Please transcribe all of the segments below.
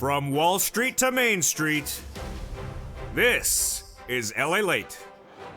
From Wall Street to Main Street, this is LALATE.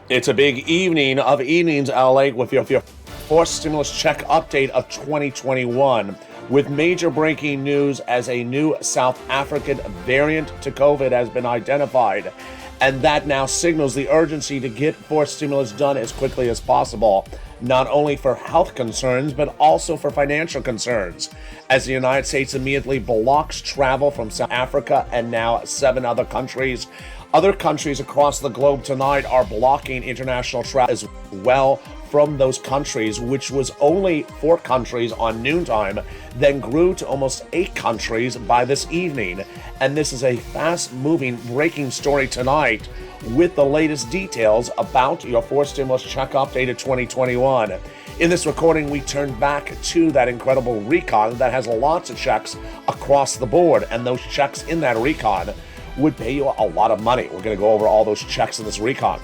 It's a big evening of evenings, LA, with your fourth stimulus check update of 2021, with major breaking news as a new South African variant to COVID has been identified. And that now signals the urgency to get fourth stimulus done as quickly as possible, not only for health concerns, but also for financial concerns, as the United States immediately blocks travel from South Africa and now 7 other countries. Other countries across the globe tonight are blocking international travel as well from those countries, which was only 4 countries on noontime, then grew to almost 8 countries by this evening. And this is a fast-moving, breaking story tonight with the latest details about your fourth stimulus check update of 2021. In this recording, we turn back to that incredible recon that has lots of checks across the board, and those checks in that recon would pay you a lot of money. We're going to go over all those checks in this recon.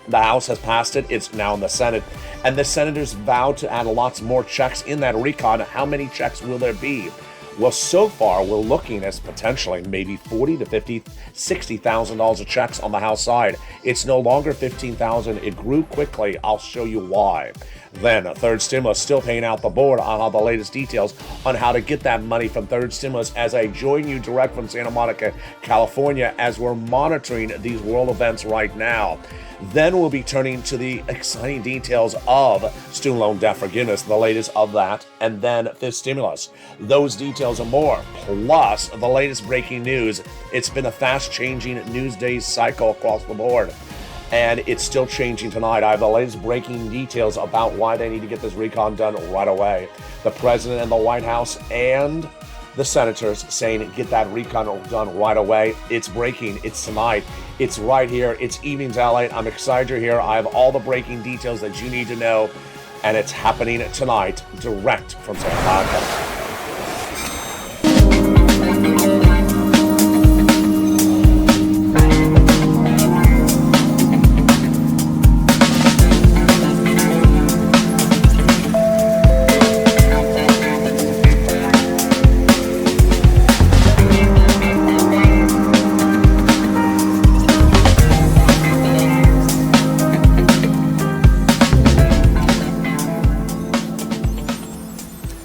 The House has passed it. It's now in the Senate. And the senators vowed to add lots more checks in that recon. How many checks will there be? Well, so far, we're looking at potentially maybe $40,000 to $50,000, $60,000 of checks on the House side. It's no longer $15,000. It grew quickly. I'll show you why. Then, third stimulus still paying out the board. I'll have the latest details on how to get that money from third stimulus as I join you direct from Santa Monica, California, as we're monitoring these world events right now. Then we'll be turning to the exciting details of student loan debt forgiveness, the latest of that, and then fifth stimulus. Those details and more, plus the latest breaking news. It's been a fast-changing news day cycle across the board, and it's still changing tonight. I have the latest breaking details about why they need to get this recon done right away. The president and the White House and the senators saying get that recon done right away. It's breaking. It's tonight. It's right here. It's evenings, LA. I'm excited you're here. I have all the breaking details that you need to know, and it's happening tonight, direct from Santa Monica.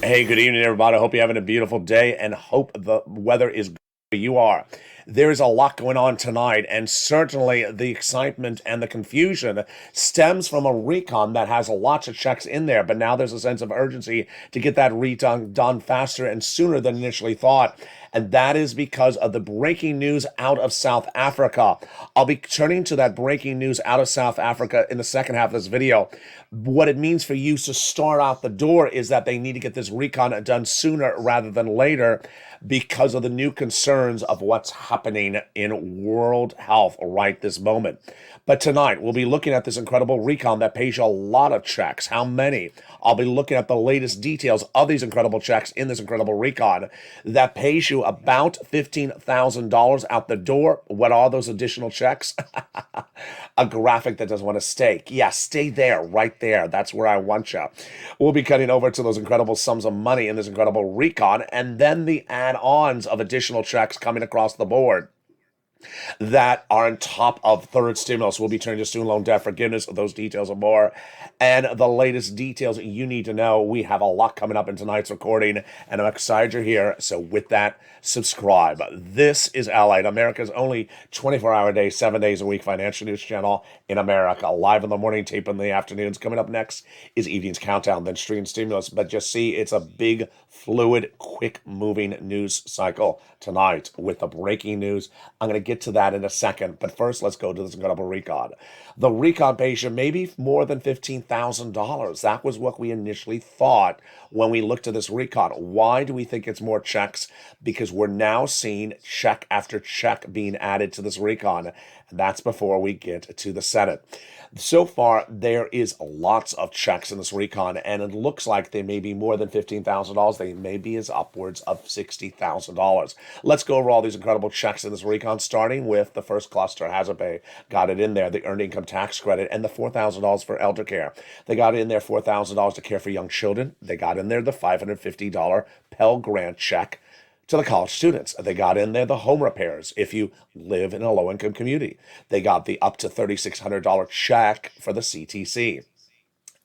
Hey, good evening, everybody. I hope you're having a beautiful day and hope the weather is good where you are. There is a lot going on tonight, and certainly the excitement and the confusion stems from a recon that has lots of checks in there, but now there's a sense of urgency to get that recon done faster and sooner than initially thought. And that is because of the breaking news out of South Africa. I'll be turning to that breaking news out of South Africa in the second half of this video. What it means for you to start out the door is that they need to get this recon done sooner rather than later because of the new concerns of what's happening in world health right this moment. But tonight, we'll be looking at this incredible recon that pays you a lot of checks. How many? I'll be looking at the latest details of these incredible checks in this incredible recon that pays you about $15,000 out the door. What are those additional checks? A graphic that doesn't want to stay. Yeah, stay there, right there. That's where I want you. We'll be cutting over to those incredible sums of money in this incredible recon, and then the add-ons of additional checks coming across the board that are on top of third stimulus. We'll be turning to student loan debt forgiveness, those details and more, and the latest details you need to know. We have a lot coming up in tonight's recording, and I'm excited you're here. So with that, subscribe. This is LALATE, America's only 24-hour day, 7 days a week financial news channel in America. Live in the morning, tape in the afternoons. Coming up next is Evening's Countdown, then Stream Stimulus. But just see, it's a big, fluid, quick-moving news cycle tonight with the breaking news. I'm going to get to that in a second, but first, let's go to this incredible recon. The recon pays you maybe more than $15,000. That was what we initially thought when we looked at this recon. Why do we think it's more checks? Because we're now seeing check after check being added to this recon, and that's before we get to the Senate. So far, there is lots of checks in this recon, and it looks like they may be more than $15,000. They may be as upwards of $60,000. Let's go over all these incredible checks in this recon, starting with the first cluster, Hazard Pay. Got it in there, the Earned Income Tax Credit, and the $4,000 for elder care. They got in there $4,000 to care for young children. They got in there the $550 Pell Grant check to the college students. They got in there the home repairs if you live in a low-income community. They got the up to $3,600 check for the CTC.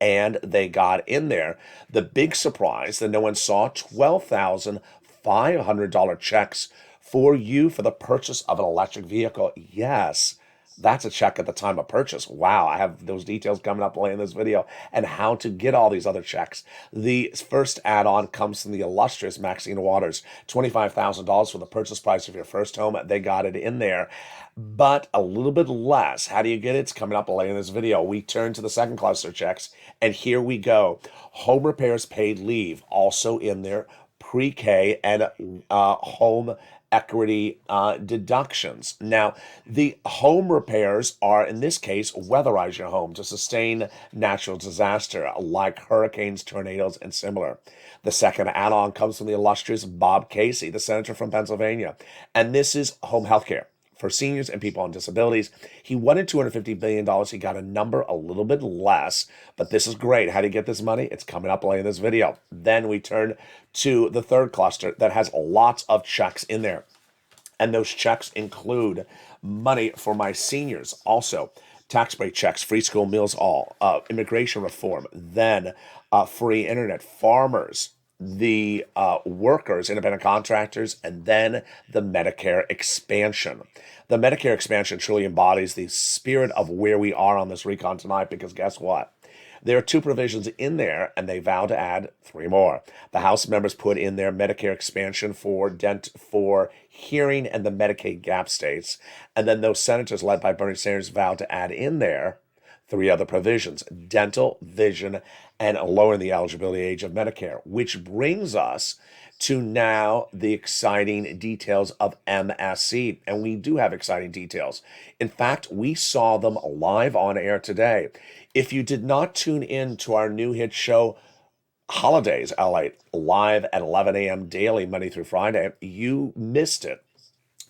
And they got in there the big surprise that no one saw, $12,500 checks for you for the purchase of an electric vehicle. Yes, that's a check at the time of purchase. Wow, I have those details coming up later in this video and how to get all these other checks. The first add-on comes from the illustrious Maxine Waters, $25,000 for the purchase price of your first home. They got it in there, but a little bit less. How do you get it? It's coming up later in this video. We turn to the second cluster checks, and here we go. Home repairs paid leave, also in there, pre-K and home equity deductions. Now, the home repairs are, in this case, weatherize your home to sustain natural disaster like hurricanes, tornadoes, and similar. The second add-on comes from the illustrious Bob Casey, the senator from Pennsylvania, and this is home health care for seniors and people on disabilities. He wanted $250 billion. He got a number a little bit less, but this is great. How do you get this money? It's coming up later in this video. Then we turn to the third cluster that has lots of checks in there. And those checks include money for my seniors, also tax break checks, free school meals, all, immigration reform, then free internet, farmers, the workers, independent contractors, and then the Medicare expansion. The Medicare expansion truly embodies the spirit of where we are on this recon tonight, because guess what? There are two provisions in there, and they vow to add three more. The House members put in their Medicare expansion for hearing and the Medicaid gap states, and then those senators led by Bernie Sanders vowed to add in there three other provisions: dental, vision, and lowering the eligibility age of Medicare, which brings us to now the exciting details of MSC. And we do have exciting details. In fact, we saw them live on air today. If you did not tune in to our new hit show, Holidays LA, live at 11 a.m. daily, Monday through Friday, you missed it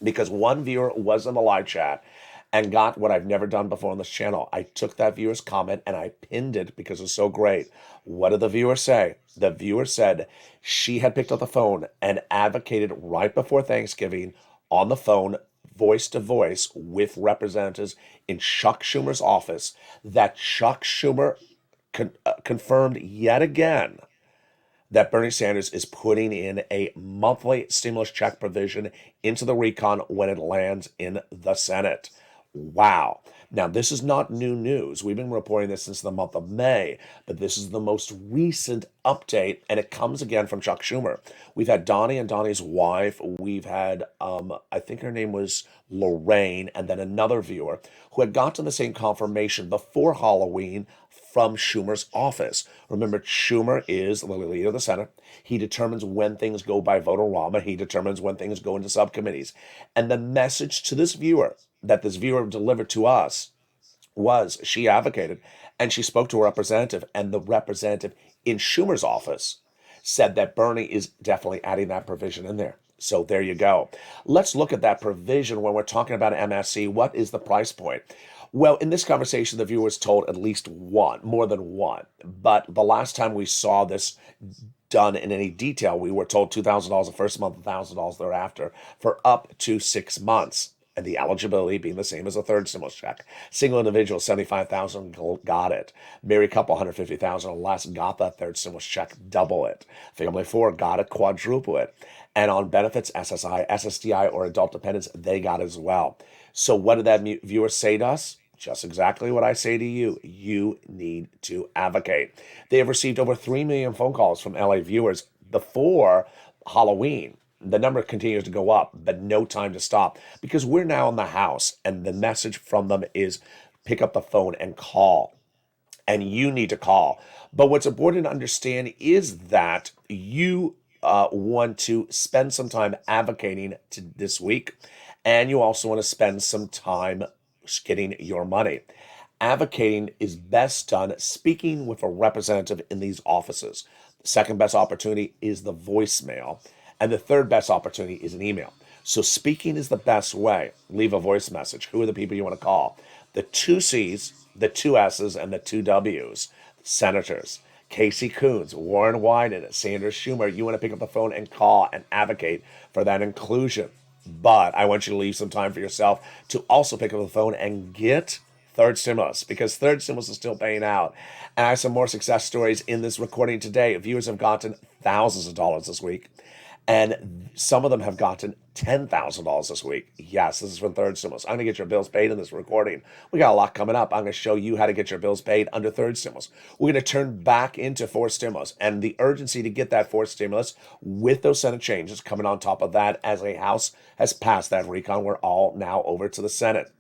because one viewer was in the live chat and got what I've never done before on this channel. I took that viewer's comment and I pinned it because it's so great. What did the viewer say? The viewer said she had picked up the phone and advocated right before Thanksgiving on the phone, voice to voice, with representatives in Chuck Schumer's office, that Chuck Schumer confirmed yet again that Bernie Sanders is putting in a monthly stimulus check provision into the recon when it lands in the Senate. Wow. Now, this is not new news. We've been reporting this since the month of May, but this is the most recent update, and it comes again from Chuck Schumer. We've had Donnie and Donnie's wife. We've had, I think her name was Lorraine, and then another viewer who had gotten the same confirmation before Halloween from Schumer's office. Remember, Schumer is the leader of the Senate. He determines when things go by vote-o-rama. He determines when things go into subcommittees. And the message to this viewer that this viewer delivered to us was she advocated and she spoke to a representative, and the representative in Schumer's office said that Bernie is definitely adding that provision in there. So there you go. Let's look at that provision when we're talking about MSC. What is the price point? Well, in this conversation, the viewer was told at least one, more than one. But the last time we saw this done in any detail, we were told $2,000 the first month, $1,000 thereafter for up to 6 months. And the eligibility being the same as a third stimulus check. Single individual, $75,000, got it. Married couple, $150,000 or less, got that third stimulus check, double it. Family of four, got it, quadruple it. And on benefits, SSI, SSDI, or adult dependents, they got it as well. So what did that viewer say to us? Just exactly what I say to you. You need to advocate. They have received over 3 million phone calls from LA viewers before Halloween. The number continues to go up, but no time to stop, because we're now in the house, and the message from them is pick up the phone and call. And you need to call. But what's important to understand is that you want to spend some time advocating this week, and you also want to spend some time getting your money. Advocating is best done speaking with a representative in these offices. The second best opportunity is the voicemail. And the third best opportunity is an email. So speaking is the best way. Leave a voice message. Who are the people you want to call? The 2 C's, the 2 S's, and the 2 W's. Senators. Casey Coons, Warren Wyden, Sanders Schumer. You want to pick up the phone and call and advocate for that inclusion. But I want you to leave some time for yourself to also pick up the phone and get third stimulus, because third stimulus is still paying out. And I have some more success stories in this recording today. Viewers have gotten thousands of dollars this week, and some of them have gotten $10,000 this week. Yes, this is from third stimulus. I'm going to get your bills paid in this recording. We got a lot coming up. I'm going to show you how to get your bills paid under third stimulus. We're going to turn back into fourth stimulus, and the urgency to get that fourth stimulus with those Senate changes coming on top of that as a House has passed that recon. We're all now over to the Senate.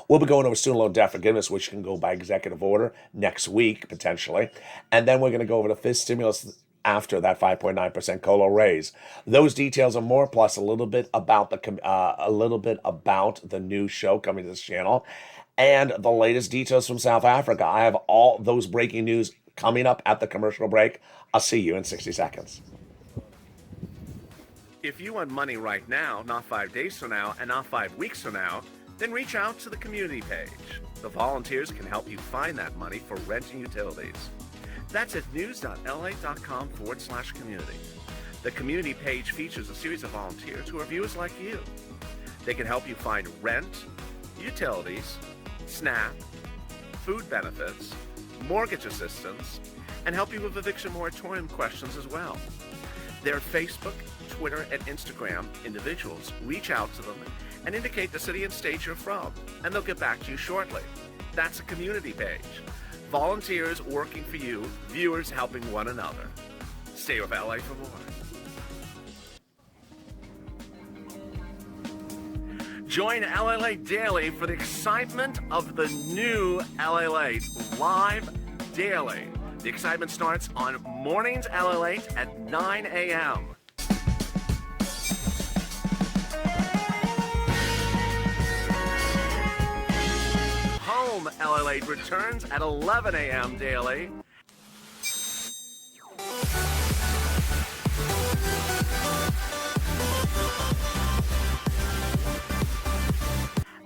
We'll be going over student loan debt forgiveness, which can go by executive order next week, potentially. And then we're going to go over the fifth stimulus after that 5.9% COLA raise. Those details and more, plus a little bit about the new show coming to this channel and the latest details from South Africa. I have all those breaking news coming up at the commercial break. I'll see you in 60 seconds. If you want money right now, not 5 days from now, and not 5 weeks from now, then reach out to the community page. The volunteers can help you find that money for rent and utilities. That's at news.la.com/community. The community page features a series of volunteers who are viewers like you. They can help you find rent, utilities, SNAP, food benefits, mortgage assistance, and help you with eviction moratorium questions as well. Their Facebook, Twitter, and Instagram individuals reach out to them and indicate the city and state you're from, and they'll get back to you shortly. That's a community page. Volunteers working for you, viewers helping one another. Stay with LA for more. Join LALATE Daily for the excitement of the new LALATE live daily. The excitement starts on mornings LALATE at 9 a.m. Home LALATE returns at 11 a.m. daily.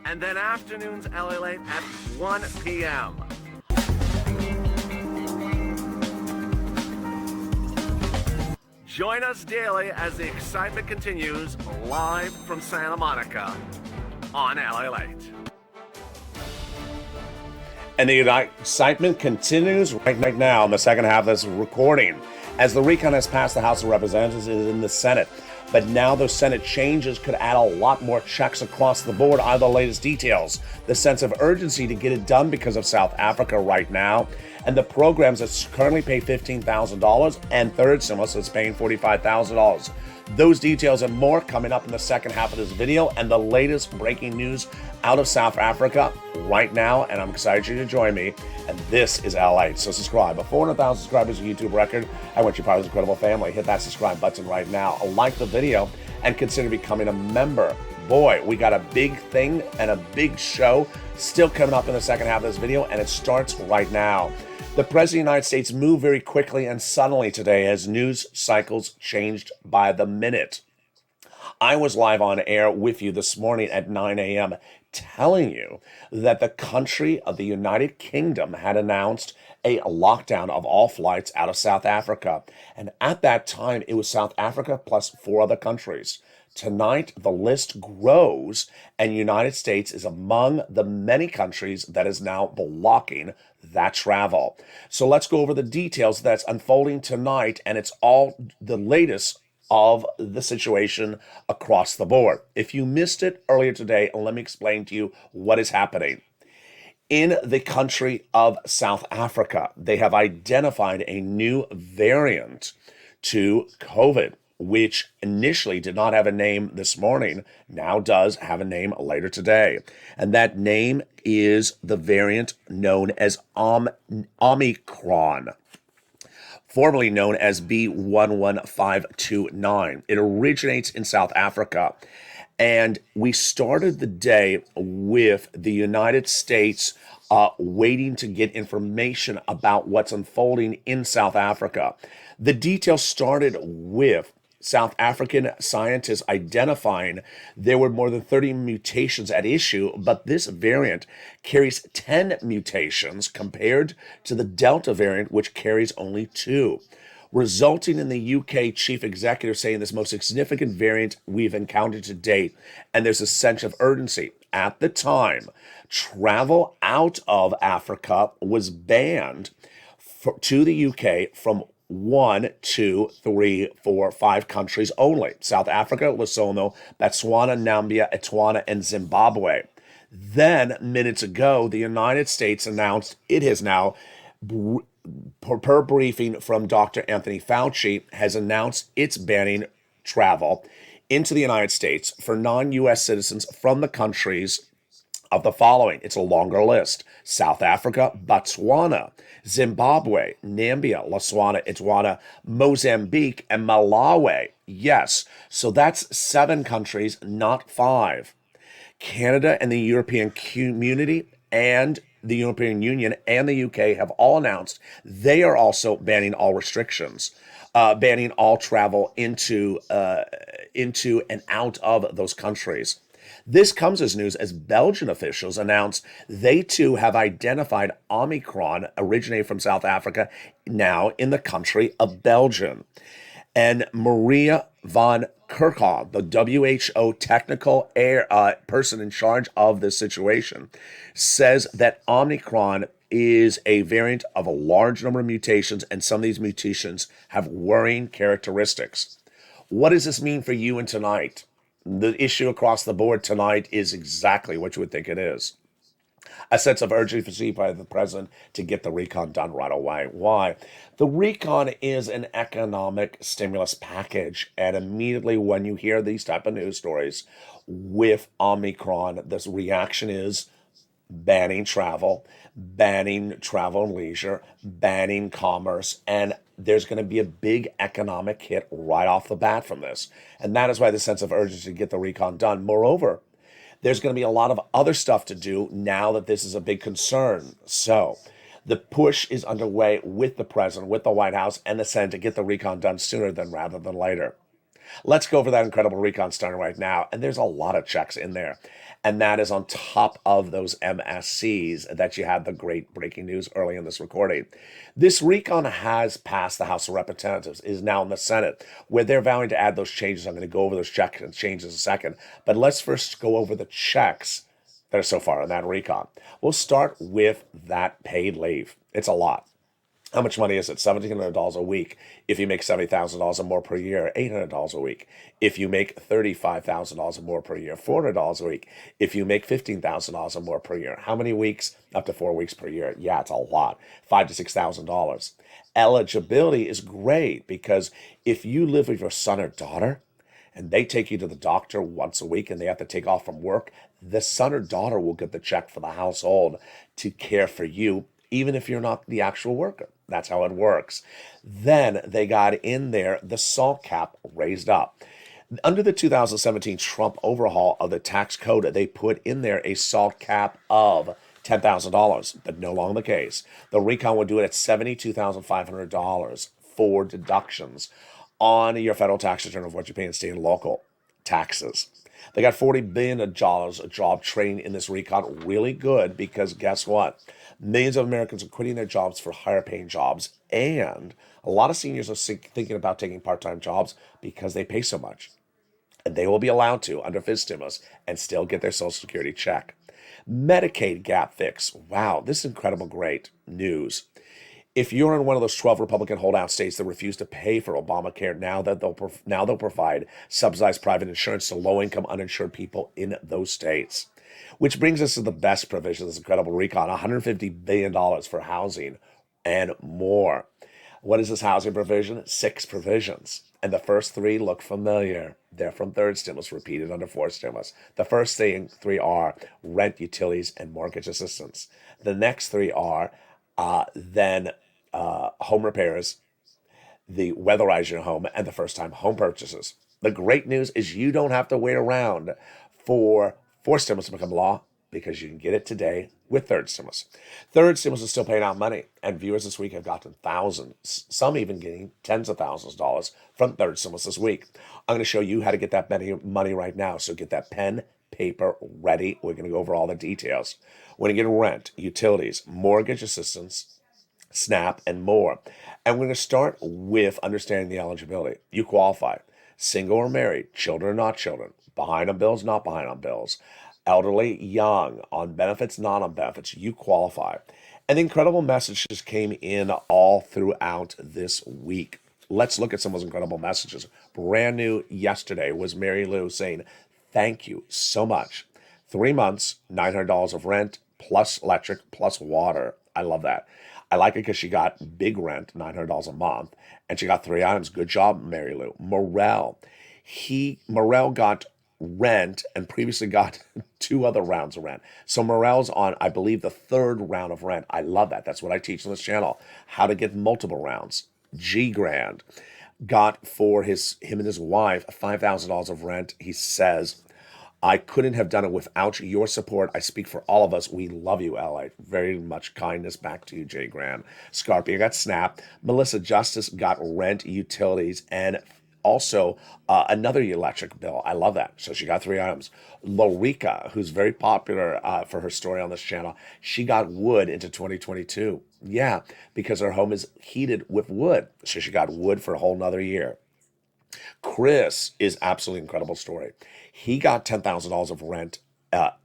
And then afternoons LALATE at 1 p.m. Join us daily as the excitement continues live from Santa Monica on LALATE. And the excitement continues right now in the second half of this recording, as the recon has passed the House of Representatives and is in the Senate. But now those Senate changes could add a lot more checks across the board. Are the latest details, the sense of urgency to get it done because of South Africa right now, and the programs that currently pay $15,000 and third stimulus is paying $45,000. Those details and more coming up in the second half of this video, and the latest breaking news out of South Africa right now. And I'm excited you to join me. And this is LA. So subscribe. At 400,000 subscribers, a YouTube record. I want you part of this incredible family. Hit that subscribe button right now. Like the video and consider becoming a member. Boy, we got a big thing and a big show still coming up in the second half of this video, and it starts right now. The President of the United States moved very quickly and suddenly today as news cycles changed by the minute. I was live on air with you this morning at 9 a.m. telling you that the country of the United Kingdom had announced a lockdown of all flights out of South Africa. And at that time, it was South Africa plus 4 other countries. Tonight, the list grows, and United States is among the many countries that is now blocking that travel. So let's go over the details that's unfolding tonight, and it's all the latest of the situation across the board. If you missed it earlier today, let me explain to you what is happening. In the country of South Africa, they have identified a new variant to COVID, which initially did not have a name this morning, now does have a name later today. And that name is the variant known as OMICRON, formerly known as B11529. It originates in South Africa. And we started the day with the United States waiting to get information about what's unfolding in South Africa. The details started with South African scientists identifying there were more than 30 mutations at issue, but this variant carries 10 mutations compared to the Delta variant, which carries only 2, resulting in the UK chief executive saying this most significant variant we've encountered to date, and there's a sense of urgency. At the time, travel out of Africa was banned to the UK from 1, 2, 3, 4, 5 countries only: South Africa, Lesotho, Botswana, Namibia, Etiquana, and Zimbabwe. Then, minutes ago, the United States announced it has now, per briefing from Dr. Anthony Fauci, has announced it's banning travel into the United States for non-U.S. citizens from the countries of the following. It's a longer list: South Africa, Botswana, Zimbabwe, Namibia, Lesotho, Etiquana, Mozambique, and Malawi. Yes, so that's 7 countries, not 5. Canada and the European Community and the European Union and the UK have all announced they are also banning all restrictions, banning all travel into and out of those countries. This comes as news as Belgian officials announced they too have identified Omicron, originating from South Africa, now in the country of Belgium. And Maria van Kerkhove, the WHO technical person in charge of this situation, says that Omicron is a variant of a large number of mutations, and some of these mutations have worrying characteristics. What does this mean for you and tonight? The issue across the board tonight is exactly what you would think it is. A sense of urgency by the president to get the recon done right away. Why? The recon is an economic stimulus package, and immediately when you hear these type of news stories with Omicron, this reaction is banning travel and leisure, banning commerce, and there's going to be a big economic hit right off the bat from this. And that is why the sense of urgency to get the recon done. Moreover, there's going to be a lot of other stuff to do now that this is a big concern. So the push is underway with the president, with the White House, and the Senate to get the recon done sooner rather than later. Let's go over that incredible recon starting right now. And there's a lot of checks in there. And that is on top of those MSCs that you had the great breaking news early in this recording. This recon has passed the House of Representatives, is now in the Senate, where they're vowing to add those changes. I'm going to go over those checks and changes in a second. But let's first go over the checks that are so far on that recon. We'll start with that paid leave. It's a lot. How much money is it? $1,700 a week. If you make $70,000 or more per year, $800 a week. If you make $35,000 or more per year, $400 a week. If you make $15,000 or more per year, how many weeks? Up to 4 weeks per year. Yeah, it's a lot. $5,000 to $6,000. Eligibility is great because if you live with your son or daughter and they take you to the doctor once a week and they have to take off from work, the son or daughter will get the check for the household to care for you, even if you're not the actual worker. That's how it works. Then they got in there the SALT cap raised up. Under the 2017 Trump overhaul of the tax code, they put in there a SALT cap of $10,000, but no longer the case. The recon would do it at $72,500 for deductions on your federal tax return of what you pay in state and local taxes. They got $40 billion of job training in this recon. Really good, because guess what? Millions of Americans are quitting their jobs for higher paying jobs, and a lot of seniors are thinking about taking part-time jobs because they pay so much. And they will be allowed to, under FIS stimulus, and still get their Social Security check. Medicaid gap fix. Wow, this is incredible, great news. If you're in one of those 12 Republican holdout states that refuse to pay for Obamacare, now they'll provide subsidized private insurance to low-income uninsured people in those states. Which brings us to the best provision of this incredible recon: $150 billion for housing and more. What is this housing provision? 6 provisions. And the first 3 look familiar. They're from third stimulus, repeated under fourth stimulus. The first 3 are rent, utilities, and mortgage assistance. The next 3 are home repairs, the weatherize your home, and the first-time home purchases. The great news is you don't have to wait around for stimulus to become law. because you can get it today with third stimulus. Third stimulus is still paying out money, and viewers this week have gotten thousands, some even getting tens of thousands of dollars from third stimulus this week. I'm going to show you how to get that money right now, so get that pen, paper ready. We're going to go over all the details. We're going to get rent, utilities, mortgage assistance, SNAP, and more. And we're going to start with understanding the eligibility. You qualify. Single or married, children or not children, behind on bills, not behind on bills, elderly, young, on benefits, not on benefits, you qualify. And incredible messages came in all throughout this week. Let's look at some of those incredible messages. Brand new yesterday was Mary Lou saying, thank you so much. 3 months, $900 of rent, plus electric, plus water. I love that. I like it because she got big rent, $900 a month, and she got 3 items. Good job, Mary Lou. Morel got rent and previously got 2 other rounds of rent. So Morel's on, I believe, the 3rd round of rent. I love that. That's what I teach on this channel, how to get multiple rounds. G Grand got for him and his wife $5,000 of rent. He says, I couldn't have done it without your support. I speak for all of us. We love you, LA. Very much kindness back to you, Jay Graham. Scarpia got SNAP. Melissa Justice got rent, utilities, and also another electric bill. I love that. So she got 3 items. Lorica, who's very popular for her story on this channel, she got wood into 2022. Yeah, because her home is heated with wood. So she got wood for a whole nother year. Chris is absolutely incredible story. He got $10,000 of rent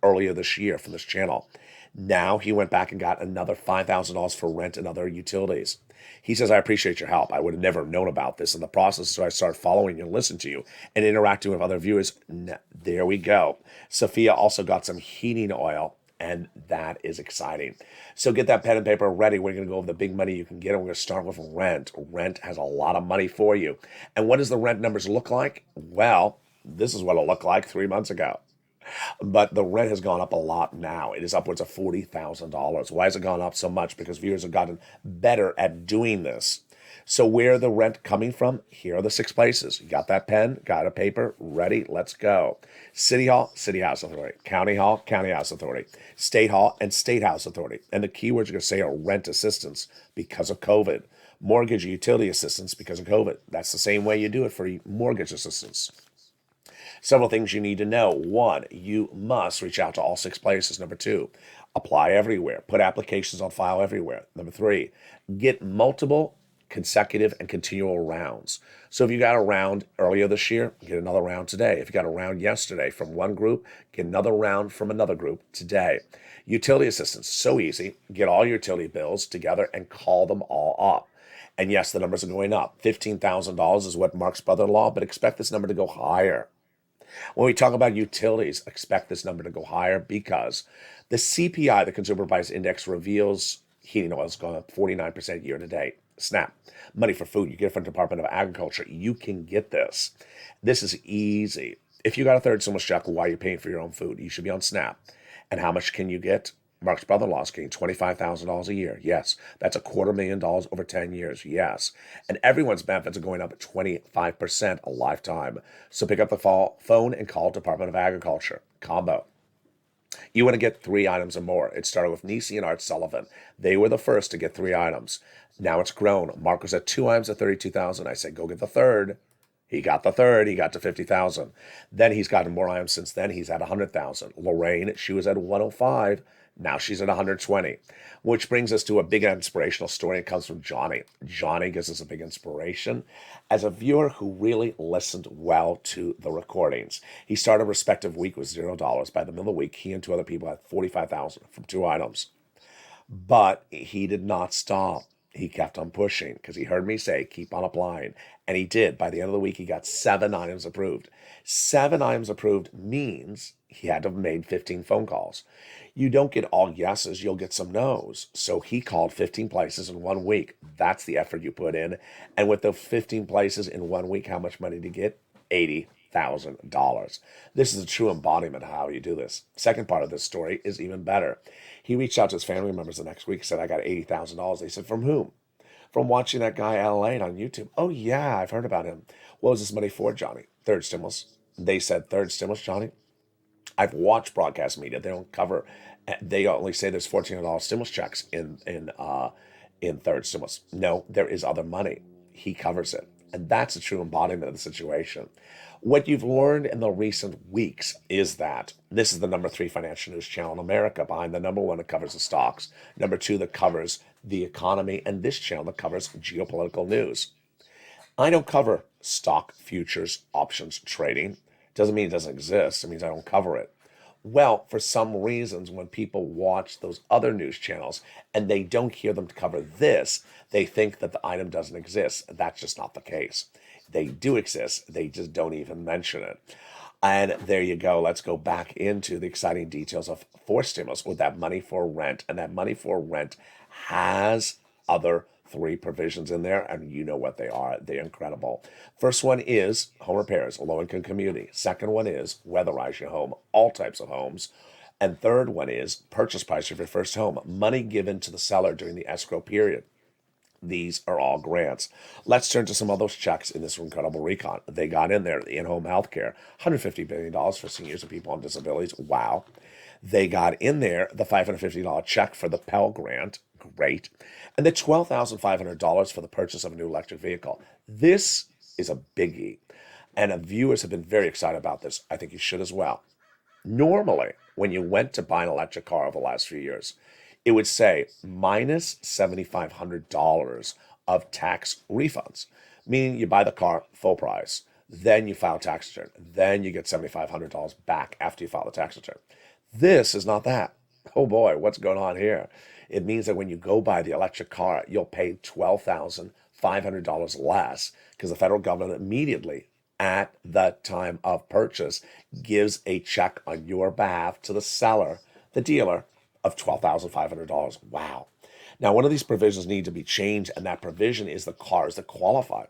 earlier this year from this channel. Now he went back and got another $5,000 for rent and other utilities. He says, I appreciate your help. I would have never known about this in the process, so I started following you and listening to you and interacting with other viewers. There we go. Sophia also got some heating oil, and that is exciting. So get that pen and paper ready. We're going to go over the big money you can get, and we're going to start with rent. Rent has a lot of money for you. And what does the rent numbers look like? Well, this is what it looked like 3 months ago. But the rent has gone up a lot now. It is upwards of $40,000. Why has it gone up so much? Because viewers have gotten better at doing this. So where are the rent coming from? Here are the 6 places. You got that pen, got a paper, ready, let's go. City Hall, City House Authority. County Hall, County House Authority. State Hall and State House Authority. And the keywords you're going to say are rent assistance because of COVID. Mortgage utility assistance because of COVID. That's the same way you do it for mortgage assistance. Several things you need to know. 1, you must reach out to all 6 places. Number 2, apply everywhere. Put applications on file everywhere. Number 3, get multiple consecutive and continual rounds. So if you got a round earlier this year, get another round today. If you got a round yesterday from one group, get another round from another group today. Utility assistance, so easy. Get all your utility bills together and call them all up. And yes, the numbers are going up. $15,000 is what Mark's brother-in-law, but expect this number to go higher. When we talk about utilities, expect this number to go higher because the CPI, the Consumer Price Index, reveals heating oil has gone up 49% year to date. SNAP, money for food, you get it from the Department of Agriculture. You can get this. This is easy. If you got a third stimulus check, why are you paying for your own food? You should be on SNAP. And how much can you get? Mark's brother-in-law is getting $25,000 a year. Yes. That's $250,000 over 10 years. Yes. And everyone's benefits are going up at 25% a lifetime. So pick up the phone and call Department of Agriculture. Combo. You want to get 3 items or more. It started with Nisi and Art Sullivan. They were the first to get 3 items. Now it's grown. Mark was at 2 items at $32,000. I said, go get the 3rd. He got the 3rd. He got to $50,000. Then he's gotten more items since then. He's at $100,000. Lorraine, she was at $105,000. Now she's at $120,000, which brings us to a big inspirational story. It comes from Johnny. Johnny gives us a big inspiration as a viewer who really listened well to the recordings. He started a respective week with $0. By the middle of the week, he and 2 other people had $45,000 from 2 items. But he did not stop. He kept on pushing because he heard me say, keep on applying. And he did. By the end of the week, he got 7 items approved. 7 items approved means he had to have made 15 phone calls. You don't get all yeses, you'll get some nos. So he called 15 places in 1 week. That's the effort you put in. And with the 15 places in 1 week, how much money did he get? $80,000. This is a true embodiment of how you do this. Second part of this story is even better. He reached out to his family members the next week and said, I got $80,000. They said, from whom? From watching that guy LALATE on YouTube. Oh, yeah, I've heard about him. What was this money for, Johnny? 3rd stimulus. They said, 3rd stimulus, Johnny? I've watched broadcast media. They don't cover. They only say there's $1,400 stimulus checks in third stimulus. No, there is other money. He covers it, and that's a true embodiment of the situation. What you've learned in the recent weeks is that this is the number 3 financial news channel in America, behind the number 1 that covers the stocks, number 2 that covers the economy, and this channel that covers geopolitical news. I don't cover stock futures options trading. Doesn't mean it doesn't exist. It means I don't cover it. Well, for some reasons, when people watch those other news channels and they don't hear them cover this, they think that the item doesn't exist. That's just not the case. They do exist. They just don't even mention it. And there you go. Let's go back into the exciting details of forced stimulus with that money for rent. And that money for rent has other 3 provisions in there, and you know what they are. They're incredible. First one is home repairs, low-income community. Second one is weatherize your home, all types of homes. And third one is purchase price of your first home, money given to the seller during the escrow period. These are all grants. Let's turn to some of those checks in this incredible recon. They got in there, the in-home health care, $150 billion for seniors and people on disabilities. Wow. They got in there the $550 check for the Pell Grant. Great. And the $12,500 for the purchase of a new electric vehicle. This is a biggie. And viewers have been very excited about this. I think you should as well. Normally, when you went to buy an electric car over the last few years, it would say minus $7,500 of tax refunds, meaning you buy the car full price, then you file tax return, then you get $7,500 back after you file the tax return. This is not that. Oh boy, what's going on here? It means that when you go buy the electric car, you'll pay $12,500 less because the federal government immediately at the time of purchase gives a check on your behalf to the seller, the dealer, of $12,500. Wow. Now, one of these provisions need to be changed, and that provision is the cars that qualify.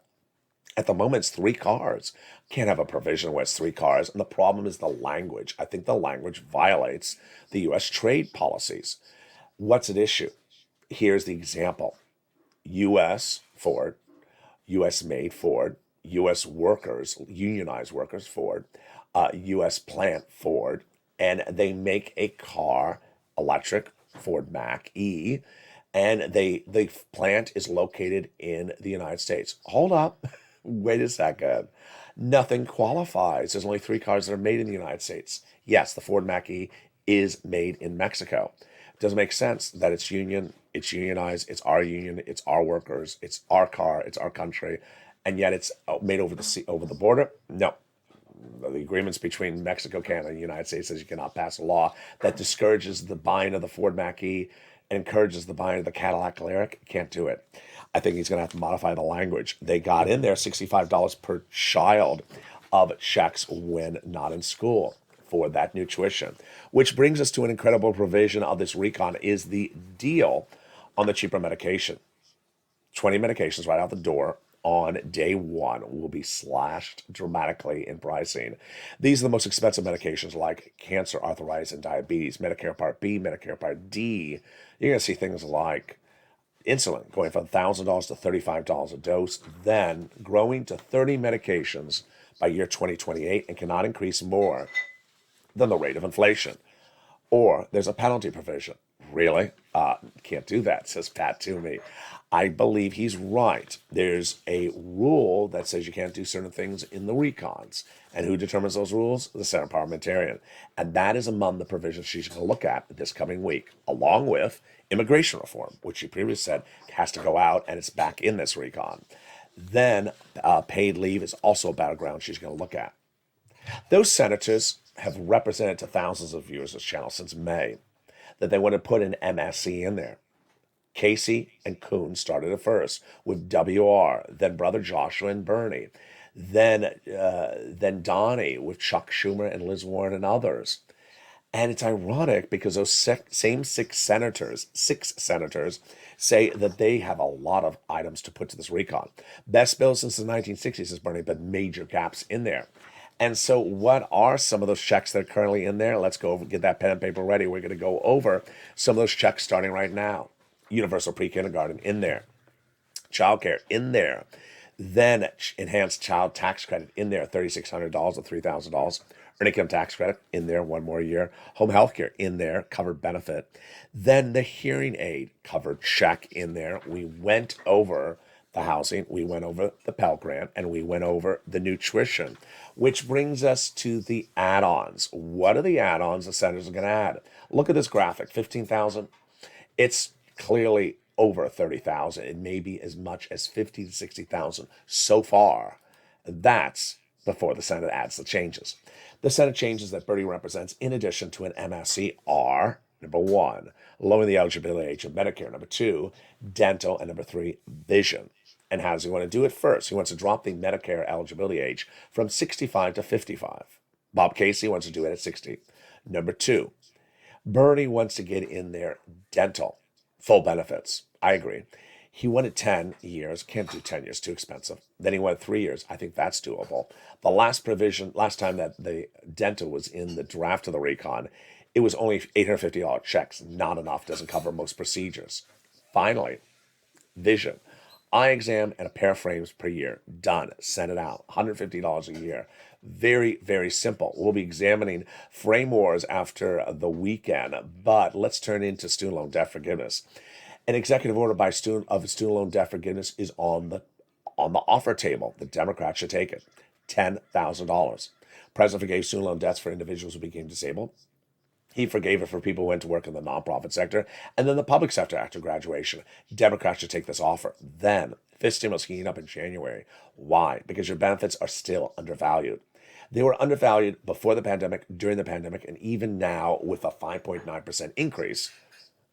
At the moment, it's 3 cars. Can't have a provision where it's 3 cars. And the problem is the language. I think the language violates the U.S. trade policies. What's at issue? Here's the example. U.S. Ford, U.S. made Ford, U.S. workers, unionized workers Ford, U.S. plant Ford, and they make a car, electric, Ford Mach-E, and the plant is located in the United States. Hold up. Wait a second. Nothing qualifies. There's only 3 cars that are made in the United States. Yes, the Ford Mach-E is made in Mexico. It doesn't make sense that it's union, it's unionized, it's our union, it's our workers, it's our car, it's our country, and yet it's made over the border. No. The agreements between Mexico, Canada, and the United States says you cannot pass a law that discourages the buying of the Ford Mach-E and encourages the buying of the Cadillac Lyric. Can't do it. I think he's going to have to modify the language. They got in there $65 per child of checks when not in school for that new tuition, which brings us to an incredible provision of this recon is the deal on the cheaper medication. 20 medications right out the door on day 1 will be slashed dramatically in pricing. These are the most expensive medications like cancer, arthritis, and diabetes, Medicare Part B, Medicare Part D. You're going to see things like insulin going from $1,000 to $35 a dose, then growing to 30 medications by year 2028 and cannot increase more than the rate of inflation. Or there's a penalty provision. Really? Can't do that, says Pat Toomey. I believe he's right. There's a rule that says you can't do certain things in the recons. And who determines those rules? The Senate parliamentarian. And that is among the provisions she's going to look at this coming week, along with immigration reform, which she previously said has to go out, and it's back in this recon. Then paid leave is also a battleground she's going to look at. Those senators have represented to thousands of viewers this channel since May that they want to put an MSC in there. Casey and Kuhn started it first with WR, then Brother Joshua and Bernie, then Donnie with Chuck Schumer and Liz Warren and others. And it's ironic because those same six senators say that they have a lot of items to put to this recon. Best bill since the 1960s, says Bernie, but major gaps in there. And so what are some of those checks that are currently in there? Let's go over, get that pen and paper ready. We're going to go over some of those checks starting right now. Universal pre-kindergarten in there. Childcare in there. Then enhanced child tax credit in there, $3,600 or $3,000. Earned income tax credit in there, one more year. Home health care in there, covered benefit. Then the hearing aid covered check in there. We went over the housing, we went over the Pell Grant, and we went over the nutrition, which brings us to the add-ons. What are the add-ons the senators are going to add? Look at this graphic, 15,000. It's clearly over 30,000. It may be as much as 50 to 60,000 so far. That's before the Senate adds the changes. The Senate changes that Bertie represents, in addition to an MSC, are number one, lowering the eligibility age of Medicare. Number two, dental. And number three, vision. And how does he want to do it? First, he wants to drop the Medicare eligibility age from 65 to 55. Bob Casey wants to do it at 60. Number two, Bernie wants to get in there dental, full benefits. I agree. He wanted 10 years. Can't do 10 years, too expensive. Then he wanted 3 years. I think that's doable. The last time that the dental was in the draft of the recon, it was only $850 checks. Not enough. Doesn't cover most procedures. Finally, vision. Eye exam and a pair of frames per year. Done. Send it out. $150 a year. Very, very simple. We'll be examining frame wars after the weekend, but let's turn into student loan debt forgiveness. An executive order by student loan debt forgiveness is on the offer table. The Democrats should take it. $10,000. President forgave student loan debts for individuals who became disabled. He forgave it for people who went to work in the nonprofit sector and then the public sector after graduation. Democrats should take this offer. Then, fifth stimulus heating up in January. Why? Because your benefits are still undervalued. They were undervalued before the pandemic, during the pandemic, and even now with a 5.9% increase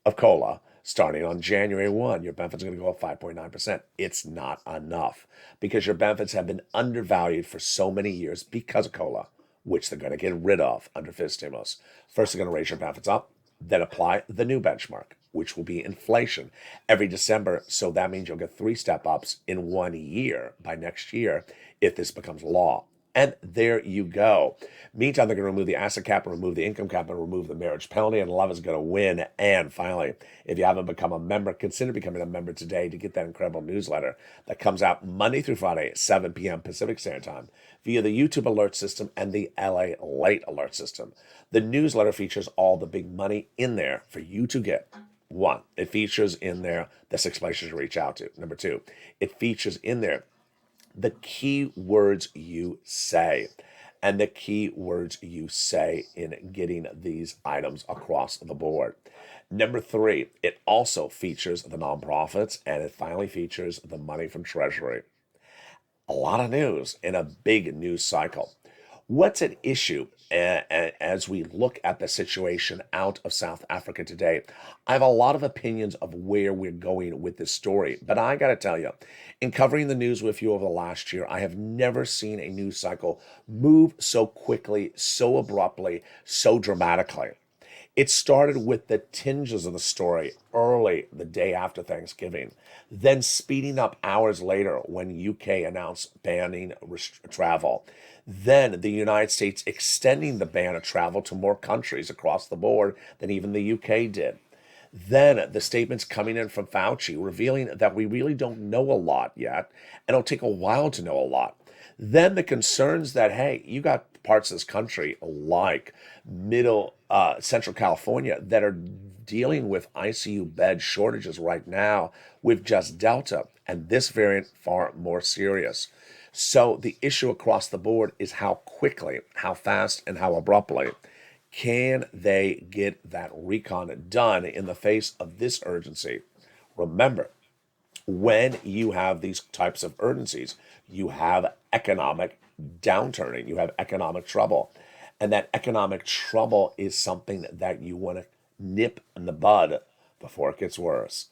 of COLA starting on January 1. Your benefits are going to go up 5.9%. It's not enough because your benefits have been undervalued for so many years because of COLA, which they're going to get rid of under fifth stimulus. First, they're going to raise your benefits up, then apply the new benchmark, which will be inflation every December. So that means you'll get 3 step-ups in 1 year by next year if this becomes law. And there you go. Meantime, they're going to remove the asset cap and remove the income cap and remove the marriage penalty, and love is going to win. And finally, if you haven't become a member, consider becoming a member today to get that incredible newsletter that comes out Monday through Friday at 7 p.m. Pacific Standard Time via the YouTube alert system and the LALATE alert system. The newsletter features all the big money in there for you to get. 1, it features in there the 6 places to reach out to. Number 2, it features in there the key words you say and the key words you say in getting these items across the board. Number 3, it also features the nonprofits, and it finally features the money from Treasury. A lot of news in a big news cycle. What's at issue as we look at the situation out of South Africa today? I have a lot of opinions of where we're going with this story, but I got to tell you, in covering the news with you over the last year, I have never seen a news cycle move so quickly, so abruptly, so dramatically. It started with the tinges of the story early the day after Thanksgiving, then speeding up hours later when UK announced banning travel. Then the United States extending the ban of travel to more countries across the board than even the UK did. Then the statements coming in from Fauci revealing that we really don't know a lot yet, and it'll take a while to know a lot. Then the concerns that, hey, you got parts of this country like Central California that are dealing with ICU bed shortages right now with just Delta, and this variant far more serious. So the issue across the board is how quickly, how fast, and how abruptly can they get that recon done in the face of this urgency. Remember, when you have these types of urgencies, you have economic downturning, you have economic trouble. And that economic trouble is something that you want to nip in the bud before it gets worse.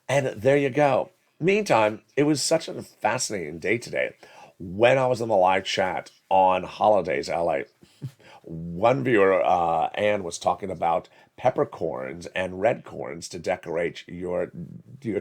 And there you go. Meantime, it was such a fascinating day today. When I was in the live chat on Holidays LA, one viewer, Ann, was talking about peppercorns and red corns to decorate your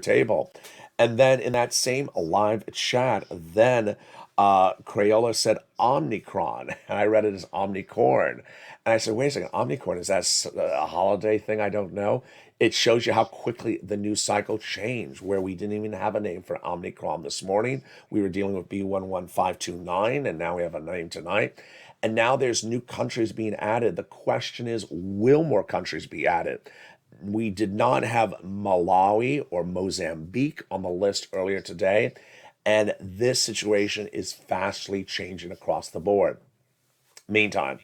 table. And then in that same live chat, then Crayola said Omicron, and I read it as Omnicorn. And I said, wait a second, Omnicorn, is that a holiday thing I don't know? It shows you how quickly the news cycle changed, where we didn't even have a name for Omicron this morning. We were dealing with B11529, and now we have a name tonight. And now there's new countries being added. The question is, will more countries be added? We did not have Malawi or Mozambique on the list earlier today. And this situation is fastly changing across the board. Meantime,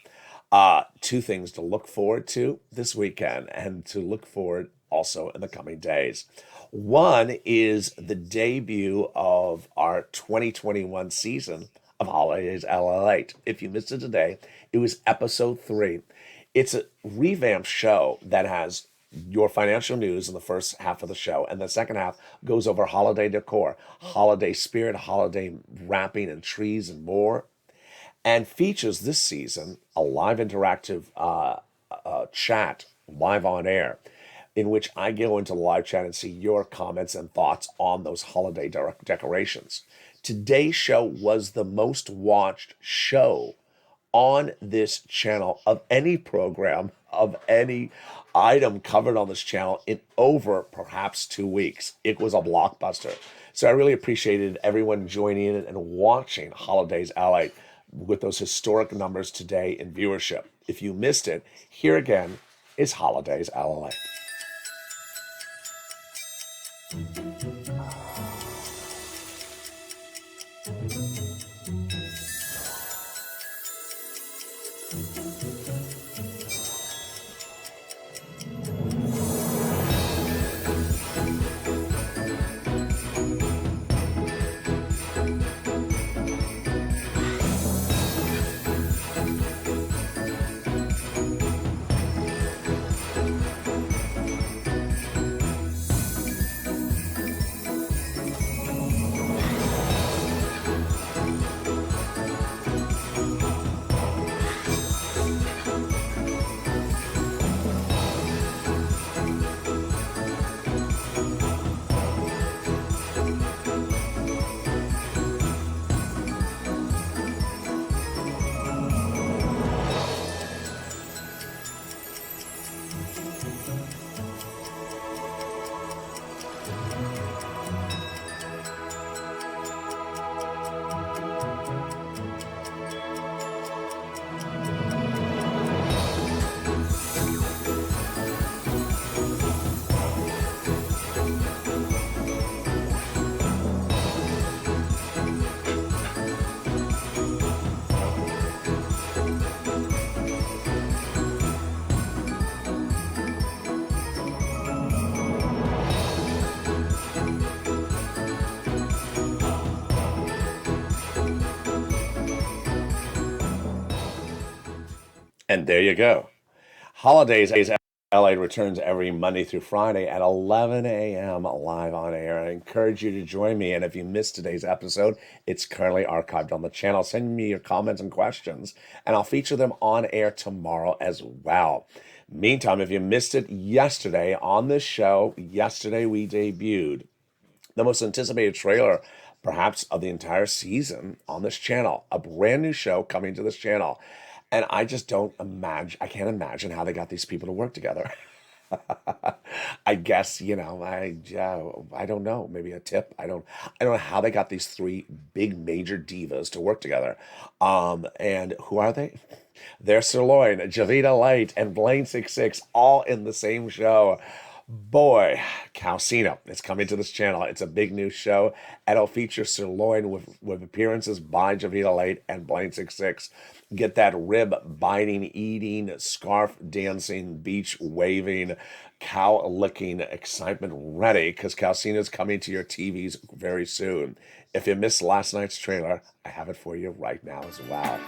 two things to look forward to this weekend and to look forward also in the coming days. One is the debut of our 2021 season of Holidays LALATE. If you missed it today, it was episode 3. It's a revamped show that has your financial news in the first half of the show, and the second half goes over holiday decor, holiday spirit, holiday wrapping and trees and more, and features this season a live interactive chat live on air, in which I go into the live chat and see your comments and thoughts on those holiday decorations. Today's show was the most watched show on this channel of any program, of any item covered on this channel in over perhaps 2 weeks. It was a blockbuster. So I really appreciated everyone joining in and watching Holidays LA with those historic numbers today in viewership. If you missed it, here again is Holidays LA. And there you go. Holidays LA returns every Monday through Friday at 11 a.m. live on air. I encourage you to join me. And if you missed today's episode, it's currently archived on the channel. Send me your comments and questions, and I'll feature them on air tomorrow as well. Meantime, if you missed it yesterday on this show, yesterday we debuted the most anticipated trailer perhaps of the entire season on this channel, a brand new show coming to this channel. And I just can't imagine how they got these people to work together. I guess, I don't know, maybe a tip. I don't know how they got these 3 big major divas to work together. And who are they? They're Sirloin, Javita Light, and Blaine66, all in the same show. Boy, Calcino is coming to this channel. It's a big new show, and it'll feature Sirloin with appearances by Javita Light and Blaine66. Get that rib biting, eating, scarf dancing, beach waving, cow licking excitement ready, because Calcino is coming to your TVs very soon. If you missed last night's trailer, I have it for you right now as well.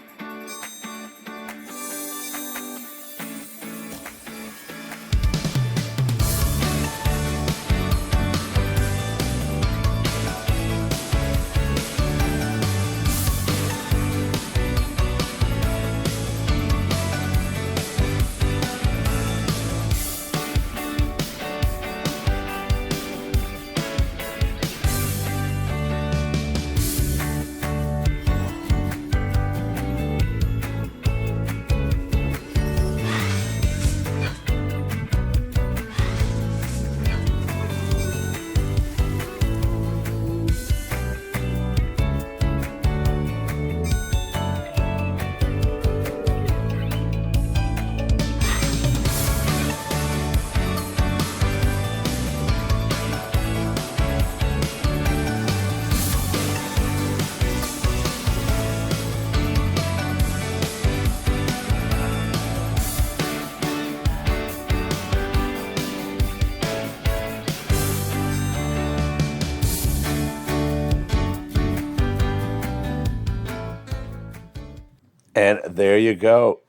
And there you go.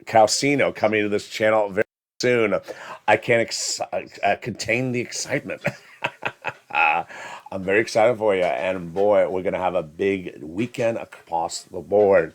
Calcino coming to this channel very soon. I can't contain the excitement. I'm very excited for you. And boy, we're going to have a big weekend across the board.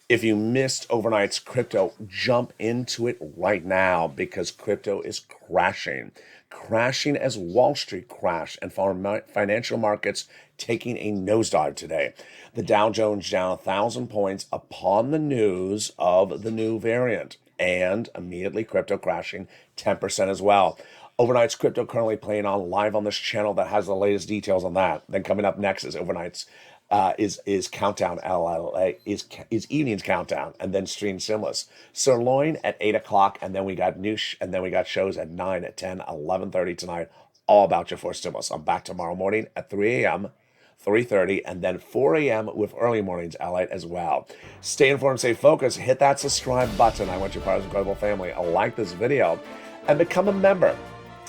If you missed overnight's crypto, jump into it right now because crypto is crashing. Crashing as Wall Street crashed and financial markets taking a nosedive today. The Dow Jones down 1,000 points upon the news of the new variant, and immediately crypto crashing 10% as well. Overnight's crypto currently playing on live on this channel that has the latest details on that. Then coming up next is overnight's is countdown LALATE is evening's countdown, and then stream Simless Sirloin at 8 o'clock, and then we got and then we got shows at 9, at 10, 11:30 tonight, all about your for Stimulus. I'm back tomorrow morning at 3 a.m. 3:30, and then 4 a.m. with early mornings LALATE as well. Stay informed, stay focused, hit that subscribe button. I want you part of this incredible family. Like this video and become a member,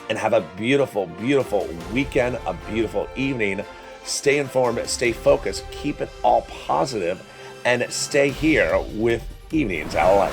and have a beautiful, beautiful weekend, a beautiful evening. Stay informed, stay focused, keep it all positive, and stay here with Evenings LALATE.